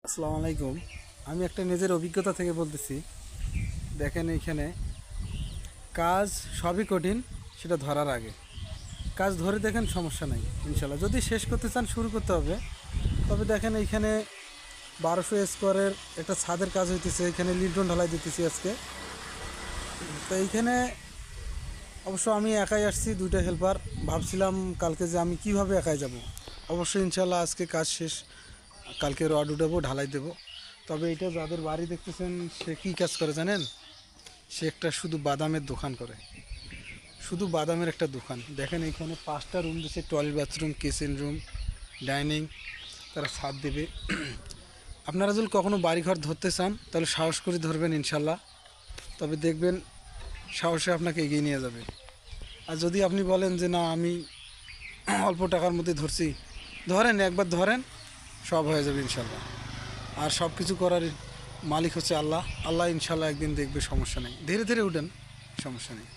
আসসালামু আলাইকুম। আমি একটা নিজের অভিজ্ঞতা থেকে বলতেছি। দেখেন এইখানে কাজ সবই কঠিন, সেটা ধরার আগে কাজ ধরে দেখেন সমস্যা নাই ইনশাল্লাহ। যদি শেষ করতে চান শুরু করতে হবে। তবে দেখেন এইখানে 1200 স্কোয়ারের একটা ছাদের কাজ হইতেছে, এখানে লিন্টন ঢালাই দিতেছি আজকে। তো এইখানে অবশ্য আমি একাই আসছি, দুইটা হেল্পার। ভাবছিলাম কালকে যে আমি কিভাবে একাই যাব। অবশ্যই ইনশাল্লাহ আজকে কাজ শেষ, কালকে রড উঠাবো, ঢালাই দেবো। তবে এটা যাদের বাড়ি দেখতেছেন, সে কী কাজ করে জানেন? সে একটা শুধু বাদামের দোকান করে, শুধু বাদামের একটা দোকান। দেখেন এইখানে 5টা রুম দিচ্ছে, toilet, bathroom, kitchen room, dining. তারা ছাদ দেবে। আপনারা যদি কখনো বাড়িঘর ধরতে চান তাহলে সাহস করে ধরবেন ইনশাল্লাহ। তবে দেখবেন সাহসে আপনাকে এগিয়ে নিয়ে যাবে। আর যদি আপনি বলেন যে না আমি অল্প টাকার মধ্যে ধরছি, ধরেন, একবার ধরেন, সব হয়ে যাবে ইনশাল্লাহ। আর সব কিছু করার মালিক হচ্ছে আল্লাহ। আল্লাহ ইনশাল্লাহ একদিন দেখবে, সমস্যা নেই। ধীরে ধীরে উঠেন, সমস্যা নেই।